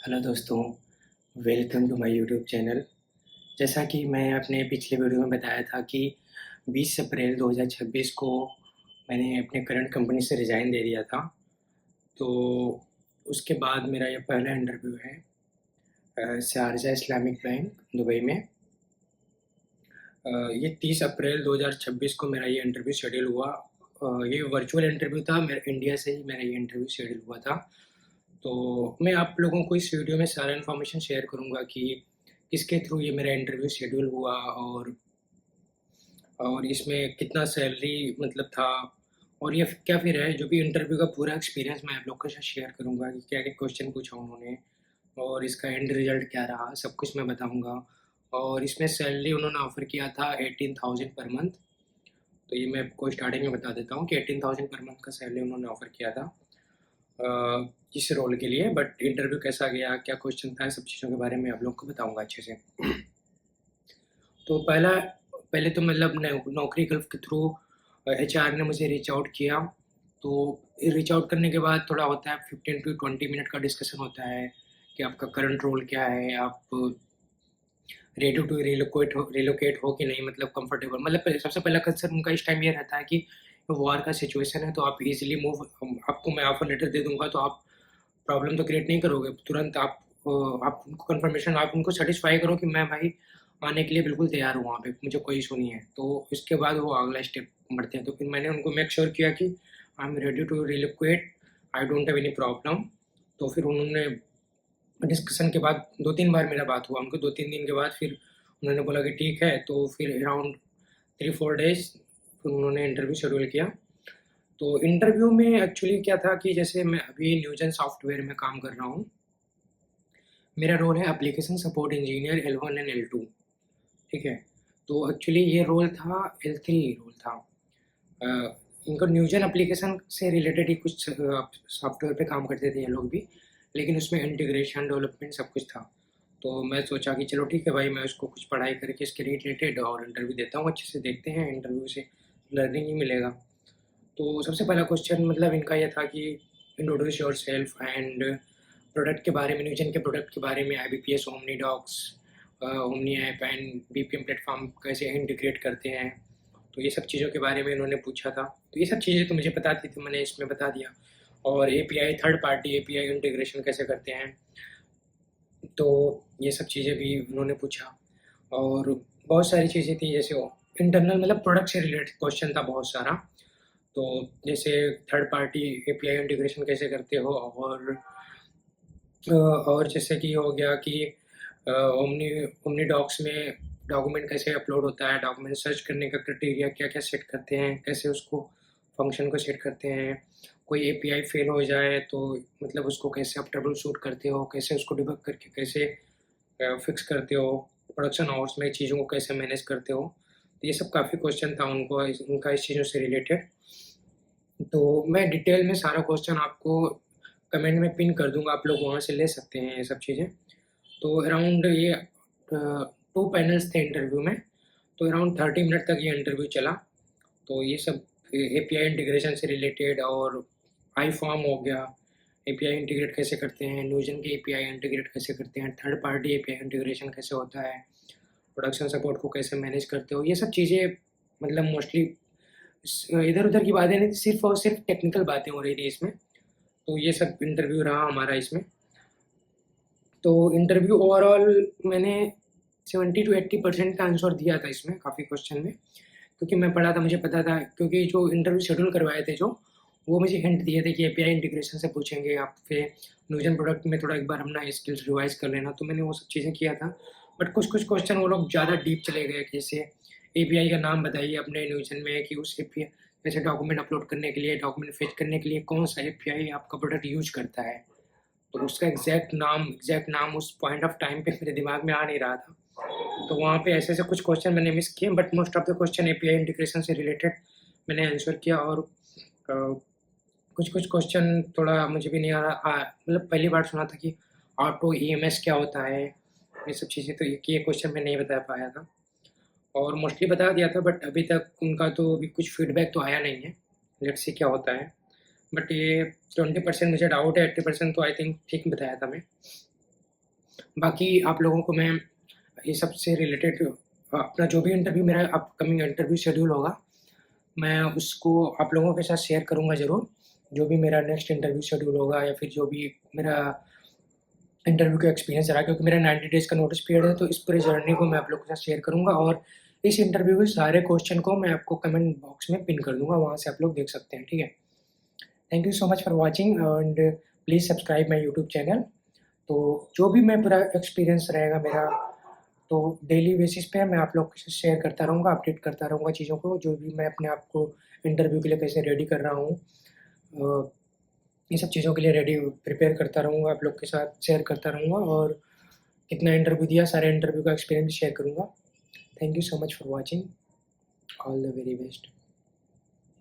Hello दोस्तों, welcome to my YouTube channel. जैसा कि मैं अपने पिछले वीडियो में बताया था कि 20 अप्रैल 2026 को मैंने अपने करंट कंपनी से रिज़ाइन दे दिया था। तो उसके बाद मेरा ये पहला इंटरव्यू है शारजा इस्लामिक बैंक दुबई में। ये 30 अप्रैल 2026 को मेरा ये इंटरव्यू शेड्यूल हुआ। ये वर्चुअल इंटरव्यू था, मेरा इंडिया से ही मेरा ये इंटरव्यू शेड्यूल हुआ था। तो मैं आप लोगों को इस वीडियो में सारा इन्फॉर्मेशन शेयर करूँगा कि किसके थ्रू ये मेरा इंटरव्यू शेड्यूल हुआ और इसमें कितना सैलरी मतलब था, और ये क्या फिर है जो भी इंटरव्यू का पूरा एक्सपीरियंस मैं आप लोग के साथ शेयर करूँगा कि क्या-क्या क्वेश्चन पूछा उन्होंने और इसका एंड रिज़ल्ट क्या रहा, सब कुछ मैं बताऊँगा। और इसमें सैलरी उन्होंने ऑफ़र किया था 18,000 पर मंथ। तो ये मैं आपको स्टार्टिंग में बता देता हूँ कि 18,000 पर मंथ का सैलरी उन्होंने ऑफ़र किया था इस रोल के लिए। बट इंटरव्यू कैसा गया, क्या क्वेश्चन था, सब चीज़ों के बारे में आप लोग को बताऊँगा अच्छे से। तो पहले तो मतलब नौकरी गल्फ के थ्रू एचआर ने मुझे रीच आउट किया। तो रीच आउट करने के बाद थोड़ा होता है 15 टू 20 मिनट का डिस्कशन होता है कि आपका करंट रोल क्या है, आप रेडी टू रिलोकेट हो कि नहीं, मतलब कंफर्टेबल। मतलब सबसे पहला कंसर्न उनका इस टाइम ये रहता है कि वॉर का सिचुएशन है, तो आप इजीली मूव, आपको मैं ऑफर लेटर दे दूंगा तो आप प्रॉब्लम तो क्रिएट नहीं करोगे तुरंत। आप उनको कंफर्मेशन, आप उनको सेटिस्फाई करो कि मैं भाई आने के लिए बिल्कुल तैयार हूँ, वहाँ पे मुझे कोई इशू नहीं है। तो इसके बाद वो अगला स्टेप बढ़ते हैं। तो फिर मैंने उनको मेक श्योर किया कि I am ready to relocate, I don't have any problem. तो फिर उन्होंने डिस्कशन के बाद 2-3 बार मेरा बात हुआ उनको। 2-3 दिन के बाद फिर उन्होंने बोला कि ठीक है। तो फिर अराउंड 3-4 डेज़ फिर उन्होंने इंटरव्यू शेड्यूल किया। तो इंटरव्यू में एक्चुअली क्या था कि जैसे मैं अभी न्यूजेन सॉफ्टवेयर में काम कर रहा हूँ। मेरा रोल है application support engineer L1 and L2, ठीक है? तो एक्चुअली ये रोल था, L3 रोल था। अ, इनको न्यूजेन एप्लीकेशन से रिलेटेड ही कुछ सॉफ्टवेयर पे काम करते थे ये लोग भी, लेकिन उसमें इंटीग्रेशन, डेवलपमेंट सब कुछ था। तो मैं सोचा कि चलो ठीक है भाई, मैं उसको कुछ पढ़ाई करके इसके रिलेटेड और इंटरव्यू देता हूँ, अच्छे से देखते हैं, इंटरव्यू से लर्निंग ही मिलेगा। तो सबसे पहला क्वेश्चन मतलब इनका ये था कि इंट्रोड्यूस योरसेल्फ एंड प्रोडक्ट के बारे में, न्यूजेन के प्रोडक्ट के बारे में, IBPS, OmniDocs, Omni app and BPM platform कैसे इंटीग्रेट करते हैं। तो ये सब चीज़ों के बारे में इन्होंने पूछा था। तो ये सब चीज़ें तो मुझे पता थी, तो मैंने इसमें बता दिया। और API, third party API integration कैसे करते हैं, तो ये सब चीज़ें भी उन्होंने पूछा। और बहुत सारी चीज़ें थी, जैसे इंटरनल मतलब प्रोडक्ट से रिलेटेड क्वेश्चन था बहुत सारा। तो जैसे थर्ड पार्टी एपीआई इंटीग्रेशन कैसे करते हो, और जैसे कि हो गया कि ओमनी ओमनी डॉक्स में डॉक्यूमेंट कैसे अपलोड होता है, डॉक्यूमेंट सर्च करने का क्राइटेरिया क्या-क्या सेट करते हैं, कैसे उसको फंक्शन को सेट करते हैं। कोई एपीआई फेल हो जाए तो मतलब उसको कैसे आप ट्रबल शूट करते हो, कैसे उसको डिबग करके कैसे फिक्स करते हो, प्रोडक्शन आवर्स में चीज़ों को कैसे मैनेज करते हो। तो ये सब काफ़ी क्वेश्चन था उनका इस चीज़ों से रिलेटेड। तो मैं डिटेल में सारा क्वेश्चन आपको कमेंट में पिन कर दूँगा, आप लोग वहाँ से ले सकते हैं ये सब चीज़ें। तो अराउंड ये 2 पैनल्स थे इंटरव्यू में, तो अराउंड 30 मिनट तक ये इंटरव्यू चला। तो ये सब एपीआई इंटीग्रेशन से रिलेटेड, और आई फॉर्म हो गया, एपीआई इंटीग्रेट कैसे करते हैं, न्यूजेन के एपीआई इंटीग्रेट कैसे करते हैं, थर्ड पार्टी एपीआई इंटीग्रेशन कैसे होता है, प्रोडक्शन सपोर्ट को कैसे मैनेज करते हो, ये सब चीज़ें मतलब मोस्टली इधर-उधर की बातें नहीं थी, सिर्फ़ और सिर्फ़ टेक्निकल बातें हो रही थी इसमें। तो ये सब इंटरव्यू रहा हमारा इसमें। तो इंटरव्यू ओवरऑल मैंने 70 टू 80% का आंसर दिया था इसमें, काफ़ी क्वेश्चन में, क्योंकि मैं पढ़ा था, मुझे पता था। क्योंकि जो इंटरव्यू शेड्यूल करवाए थे जो, वो मुझे हिंट दिए थे कि एपीआई इंटीग्रेशन से पूछेंगे, आप फिर न्यूजेन प्रोडक्ट में थोड़ा एक बार अपना स्किल्स रिवाइज़ कर लेना, तो मैंने वो सब चीज़ें किया था। बट कुछ-कुछ क्वेश्चन वो लोग ज़्यादा डीप चले गए, कि जैसे एपीआई का नाम बताइए अपने न्यूजेन में, कि उस एपीआई जैसे डॉक्यूमेंट अपलोड करने के लिए, डॉक्यूमेंट फेच करने के लिए कौन-सा एपीआई आपका प्रोडक्ट यूज़ करता है। तो उसका एग्ज़ैक्ट नाम उस पॉइंट ऑफ टाइम पे मेरे दिमाग में आ नहीं रहा था। तो वहाँ पे ऐसे-ऐसे कुछ क्वेश्चन मैंने मिस किए, but most of the question API integration से रिलेटेड मैंने आंसर किया। और अ, कुछ-कुछ क्वेश्चन थोड़ा मुझे भी नहीं आ रहा, मतलब पहली बार सुना था कि ऑटो ईएमएस क्या होता है, ये सब चीज़ें। तो ये क्वेश्चन मैं नहीं बता पाया था, और मोस्टली बता दिया था, बट अभी तक उनका तो अभी कुछ फीडबैक तो आया नहीं है। लेट्स सी क्या होता है। बट ये 20% मुझे डाउट है, 80% तो आई थिंक ठीक बताया था मैं। बाकी आप लोगों को मैं ये सब से रिलेटेड अपना जो भी इंटरव्यू मेरा अपकमिंग इंटरव्यू शेड्यूल होगा, मैं उसको आप लोगों के साथ शेयर करूँगा ज़रूर। जो भी मेरा नेक्स्ट इंटरव्यू शेड्यूल होगा या फिर जो भी मेरा इंटरव्यू का एक्सपीरियंस रहा, क्योंकि मेरा 90 डेज़ का नोटिस पीरियड है, तो इस पूरी जर्नी को मैं आप लोगों के साथ शेयर करूँगा और इस इंटरव्यू के सारे क्वेश्चन को मैं आपको कमेंट बॉक्स में पिन कर दूँगा, वहाँ से आप लोग देख सकते हैं, ठीक है? Thank you so much for watching and please subscribe my YouTube channel. तो जो भी मैं पूरा एक्सपीरियंस रहेगा मेरा, तो डेली बेसिस पे मैं आप लोग के साथ शेयर करता रहूँगा, अपडेट करता रहूँगा चीज़ों को, जो भी मैं अपने आप को इंटरव्यू के लिए कैसे रेडी कर रहा हूँ। ये सब चीज़ों के लिए रेडी प्रिपेयर करता रहूँगा, आप लोग के साथ शेयर करता रहूँगा और कितना इंटरव्यू दिया, सारे इंटरव्यू का एक्सपीरियंस शेयर करूँगा। Thank you so much for watching. All the very best.